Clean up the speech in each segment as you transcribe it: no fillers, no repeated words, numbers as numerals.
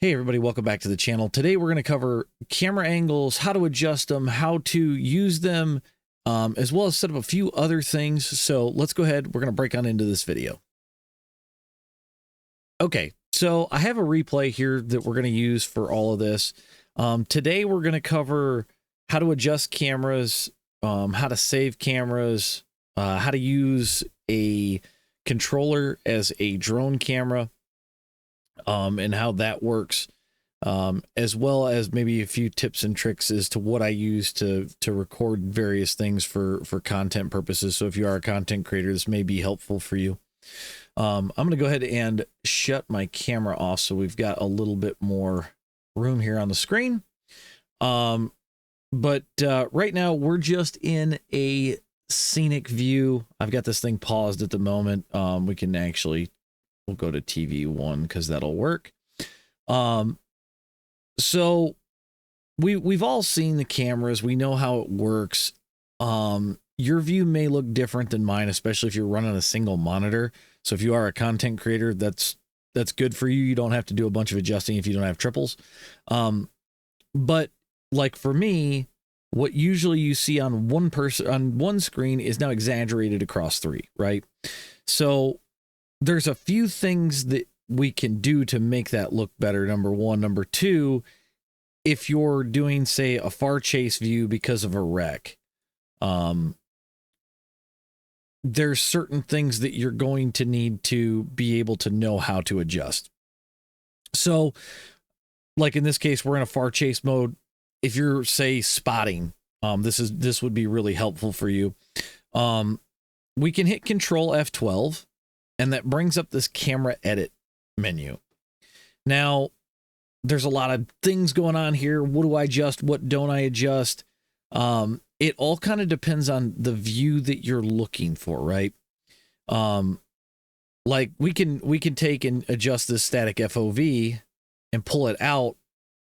Hey everybody, welcome back to the channel. Today we're going to cover camera angles, how to adjust them, how to use them, as well as set up a few other things. So let's go ahead. We're going to break on into this video. Okay, so I have a replay here that we're going to use for all of this. Today we're going to cover how to adjust cameras, how to save cameras, how to use a controller as a drone camera, and how that works, as well as maybe a few tips and tricks as to what I use to record various things for content purposes. So if you are a content creator, this may be helpful for you. I'm going to go ahead and shut my camera off so we've got a little bit more room here on the screen. But right now we're just in a scenic view. I've got this thing paused at the moment. We can actually, we'll go to TV 1 because that'll work. So we've all seen the cameras. We know how it works. Your view may look different than mine, especially if you're running a single monitor. So if you are a content creator, that's good for you. You don't have to do a bunch of adjusting if you don't have triples. But like for me, what usually you see on one person on one screen is now exaggerated across three, right? So there's a few things that we can do to make that look better. Number one. Number two, if you're doing, say, a far chase view because of a wreck, there's certain things that you're going to need to be able to know how to adjust. So like in this case, we're in a far chase mode. If you're, say, spotting, this would be really helpful for you. We can hit Control F12. And that brings up this camera edit menu. Now, there's a lot of things going on here. What do I adjust? What don't I adjust? It all kind of depends on the view that you're looking for, right? Like we can take and adjust this static FOV and pull it out,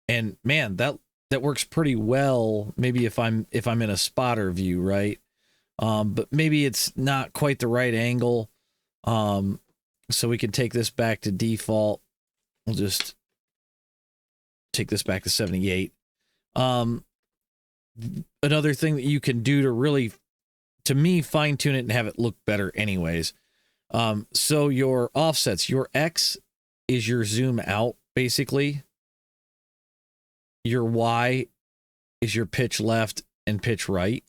and man, that works pretty well. Maybe if I'm in a spotter view, right? But maybe it's not quite the right angle. So we can take this back to default. We'll just take this back to 78. Another thing that you can do to really, to me, fine tune it and have it look better anyways. So your offsets, your X is your zoom out, basically. Your Y is your pitch left and pitch right.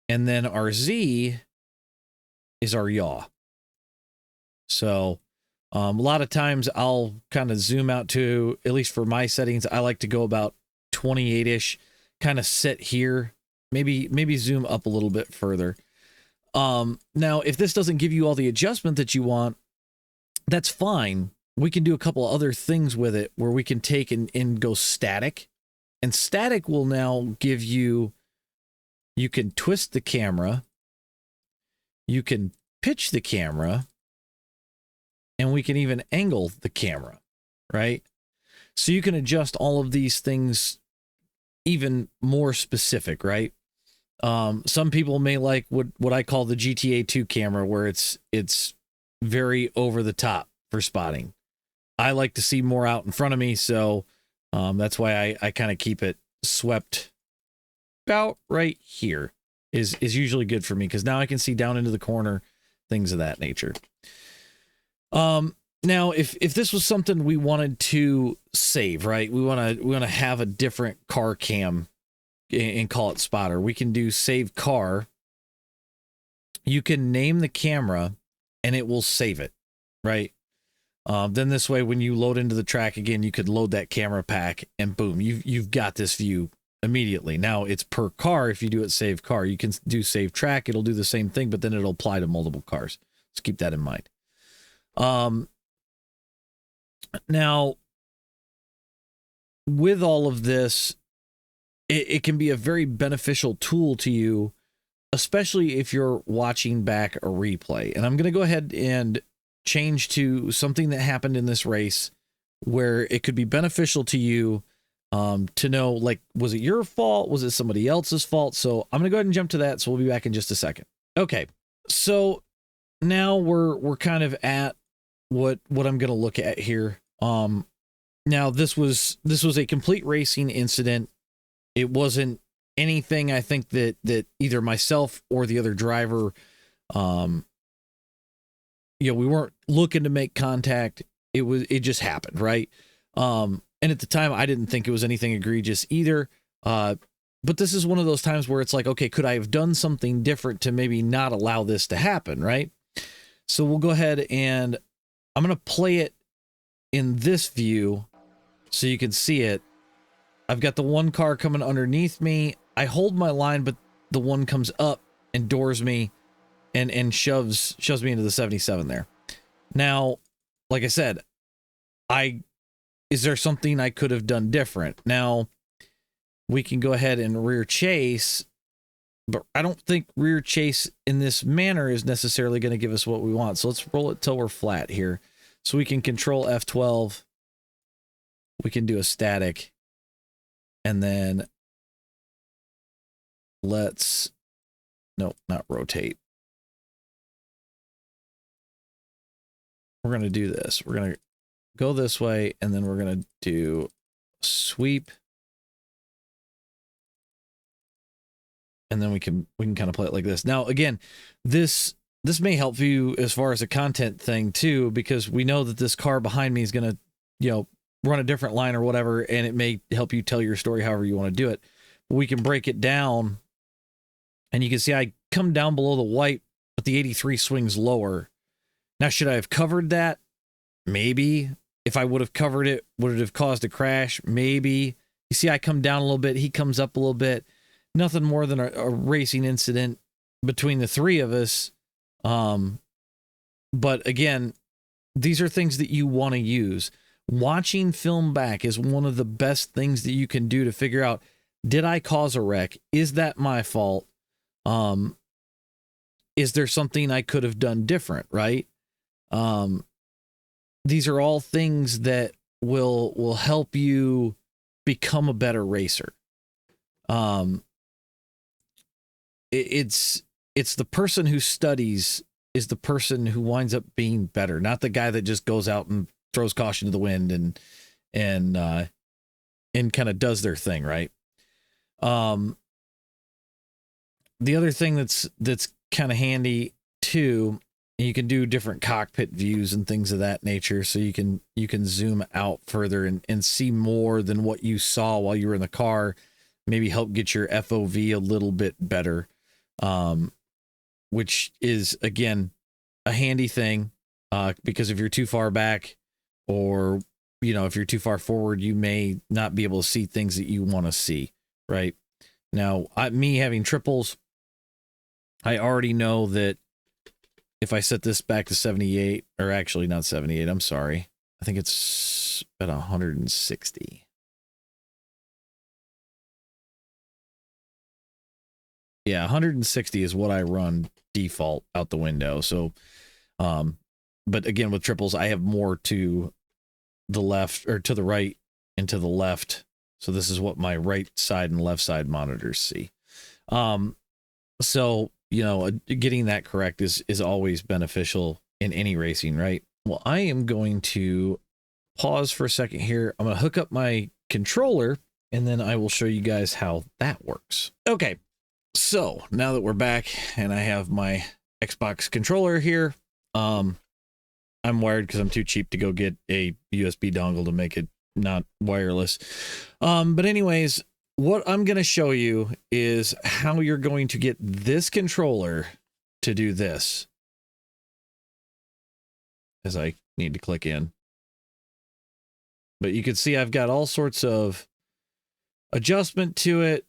And then our Z is our yaw. So a lot of times I'll kind of zoom out to, at least for my settings, I like to go about 28-ish, kind of sit here, maybe zoom up a little bit further. Now, if this doesn't give you all the adjustment that you want, that's fine. We can do a couple other things with it where we can take and go static. And static will now give you, you can twist the camera, you can pitch the camera, and we can even angle the camera, right? So you can adjust all of these things even more specific, right? Some people may like what I call the GTA 2 camera, where it's very over the top for spotting. I like to see more out in front of me, so that's why I kind of keep it swept about right here is usually good for me, because now I can see down into the corner, things of that nature. Now if this was something we wanted to save, right, we want to have a different car cam and call it spotter, we can do save car. You can name the camera and it will save it, right? Then this way, when you load into the track again, you could load that camera pack and boom, you've got this view immediately. Now it's per car. If you do it save car, you can do save track. It'll do the same thing, but then it'll apply to multiple cars. Let's keep that in mind. Now with all of this, it can be a very beneficial tool to you, especially if you're watching back a replay. And I'm going to go ahead and change to something that happened in this race where it could be beneficial to you to know, like, was it your fault? Was it somebody else's fault? So I'm going to go ahead and jump to that. So we'll be back in just a second. Okay. So now we're kind of at what I'm going to look at here. Now this was a complete racing incident. It wasn't anything I think that either myself or the other driver, you know, we weren't looking to make contact. It just happened, right? And at the time I didn't think it was anything egregious either. But this is one of those times where it's like, okay, could I have done something different to maybe not allow this to happen, right? So we'll go ahead and I'm going to play it in this view so you can see it. I've got the one car coming underneath me. I hold my line, but the one comes up and doors me and shoves me into the 77 there. Now, like I said, is there something I could have done different? Now, we can go ahead and rear chase, but I don't think rear chase in this manner is necessarily going to give us what we want. So let's roll it till we're flat here. So we can control F12. We can do a static. And then let's, no, not rotate. We're going to do this. We're going to go this way, and then we're going to do sweep. And then we can kind of play it like this. Now, again, this may help you as far as a content thing too, because we know that this car behind me is going to, you know, run a different line or whatever, and it may help you tell your story however you want to do it. But we can break it down, and you can see I come down below the white, but the 83 swings lower. Now, should I have covered that? Maybe. If I would have covered it, would it have caused a crash? Maybe. You see I come down a little bit, he comes up a little bit. Nothing more than a racing incident between the three of us. But again, these are things that you want to use. Watching film back is one of the best things that you can do to figure out, did I cause a wreck? Is that my fault? Is there something I could have done different, right? These are all things that will help you become a better racer. It's the person who studies is the person who winds up being better, not the guy that just goes out and throws caution to the wind and kind of does their thing, right? The other thing that's kind of handy too, you can do different cockpit views and things of that nature, so you can zoom out further and see more than what you saw while you were in the car. Maybe help get your FOV a little bit better, which is, again, a handy thing, because if you're too far back, or, you know, if you're too far forward, you may not be able to see things that you want to see, right? Now, me having triples, I already know that if I set this back to 78, or actually not 78, I'm sorry, I think it's at 160. Yeah, 160 is what I run default out the window. So, but again, with triples, I have more to the left, or to the right and to the left. So this is what my right side and left side monitors see. So, you know, getting that correct is always beneficial in any racing, right? Well, I am going to pause for a second here. I'm going to hook up my controller, and then I will show you guys how that works. Okay. So now that we're back and I have my Xbox controller here, I'm wired because I'm too cheap to go get a USB dongle to make it not wireless. But anyways, what I'm going to show you is how you're going to get this controller to do this. As I need to click in. But you can see I've got all sorts of adjustment to it.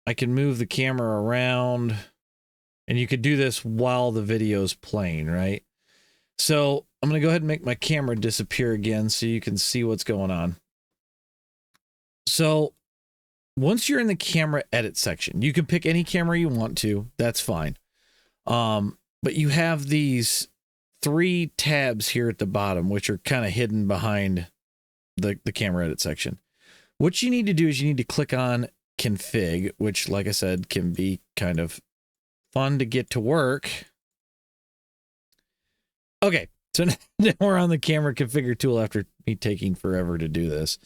I can move the camera around, and you could do this while the video's playing, right? So I'm going to go ahead and make my camera disappear again so you can see what's going on. So once you're in the camera edit section, you can pick any camera you want to. That's fine. But you have these 3 tabs here at the bottom, which are kind of hidden behind the camera edit section. What you need to do is you need to click on config, which, like I said, can be kind of fun to get to work. Okay, So now we're on the camera configure tool after me taking forever to do this.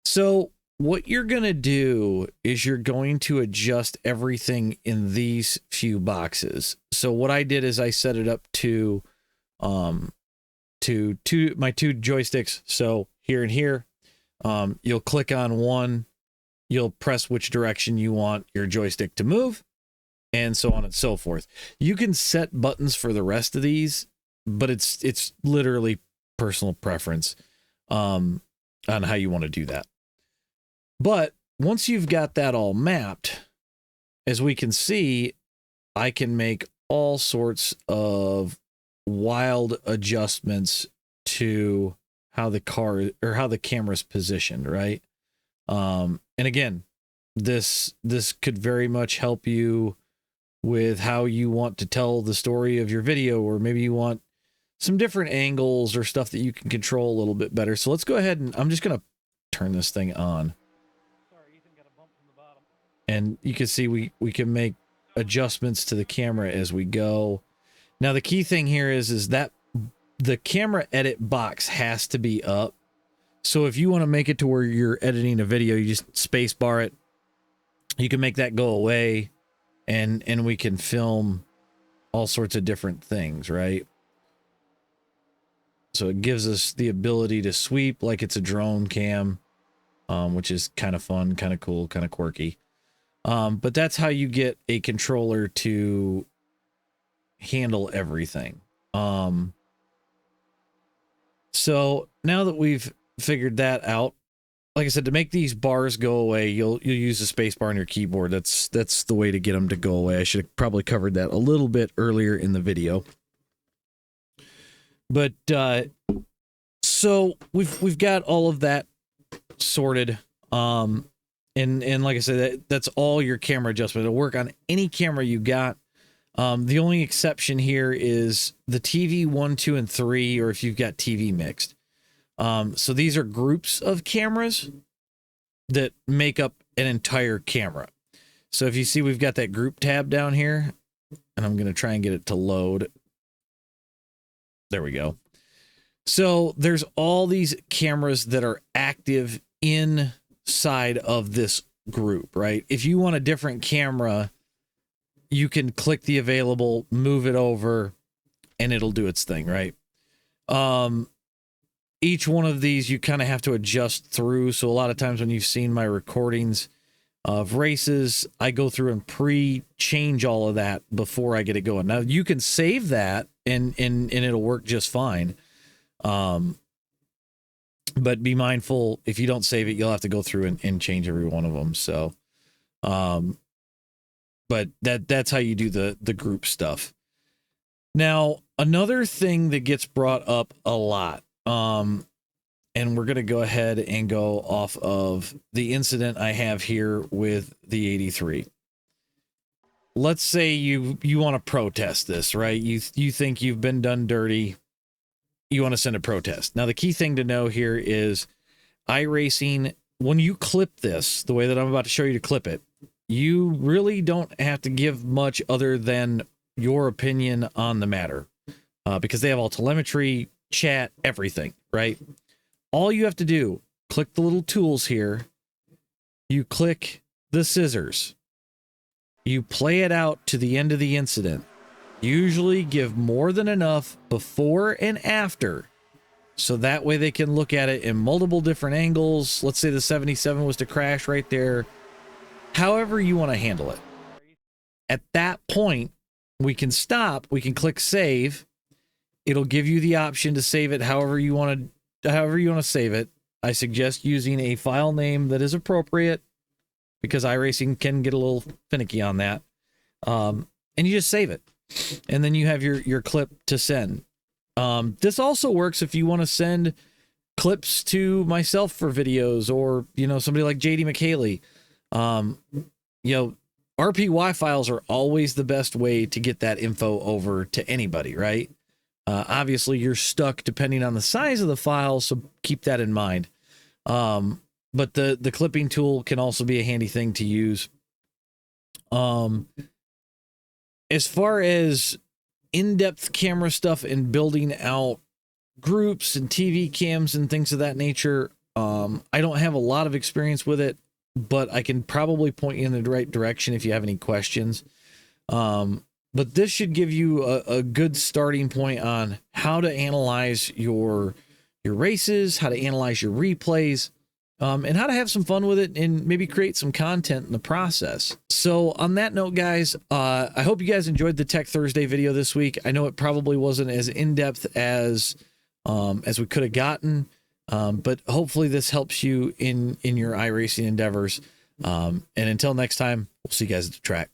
So what you're going to do is you're going to adjust everything in these few boxes. So what I did is I set it up to my two joysticks. So here and here, you'll click on one, you'll press which direction you want your joystick to move, and so on and so forth. You can set buttons for the rest of these, but it's literally personal preference on how you want to do that. But once you've got that all mapped, as we can see, I can make all sorts of wild adjustments to how the car or how the camera's positioned, right? And again, this could very much help you with how you want to tell the story of your video, or maybe you want some different angles or stuff that you can control a little bit better. So let's go ahead and I'm just going to turn this thing on. And you can see we can make adjustments to the camera as we go. Now the key thing here is that the camera edit box has to be up. So if you want to make it to where you're editing a video, you just space bar it. You can make that go away, and we can film all sorts of different things, right? So it gives us the ability to sweep like it's a drone cam, which is kind of fun, kind of cool, kind of quirky. But that's how you get a controller to handle everything. So now that we've figured that out, like I said, to make these bars go away, you'll use the space bar on your keyboard. That's the way to get them to go away. I should have probably covered that a little bit earlier in the video. But so we've got all of that sorted. And like I said, that's all your camera adjustment. It'll work on any camera you got. The only exception here is the TV 1, 2, and 3, or if you've got TV mixed. So these are groups of cameras that make up an entire camera. So if you see, we've got that group tab down here, and I'm going to try and get it to load. There we go. So there's all these cameras that are active inside of this group, right? If you want a different camera, you can click the available, move it over, and it'll do its thing, right? Each one of these you kind of have to adjust through. So a lot of times when you've seen my recordings of races, I go through and pre-change all of that before I get it going. Now you can save that and it'll work just fine. But be mindful, if you don't save it, you'll have to go through and change every one of them. So, but that's how you do the group stuff. Now, another thing that gets brought up a lot, and we're going to go ahead and go off of the incident I have here with the 83. Let's say you want to protest this, right? You think you've been done dirty. You want to send a protest. Now, the key thing to know here is iRacing, when you clip this, the way that I'm about to show you to clip it, you really don't have to give much other than your opinion on the matter, because they have all telemetry, chat, everything, right? All you have to do, click the little tools here. You click the scissors. You play it out to the end of the incident. Usually give more than enough before and after, so that way they can look at it in multiple different angles. Let's say the 77 was to crash right there. However you want to handle it. At that point, we can stop. We can click save. It'll give you the option to save it however you want to save it. I suggest using a file name that is appropriate, because iRacing can get a little finicky on that. And you just save it. And then you have your clip to send. This also works if you want to send clips to myself for videos, or, somebody like JD McHaley. RPY files are always the best way to get that info over to anybody, right? Obviously, you're stuck depending on the size of the file, so keep that in mind. But the clipping tool can also be a handy thing to use. As far as in-depth camera stuff and building out groups and TV cams and things of that nature. I don't have a lot of experience with it, but I can probably point you in the right direction if you have any questions. But this should give you a good starting point on how to analyze your races, how to analyze your replays, and how to have some fun with it and maybe create some content in the process. So on that note, guys, I hope you guys enjoyed the Tech Thursday video this week. I know it probably wasn't as in-depth as we could have gotten, but hopefully this helps you in your iRacing endeavors. And until next time, we'll see you guys at the track.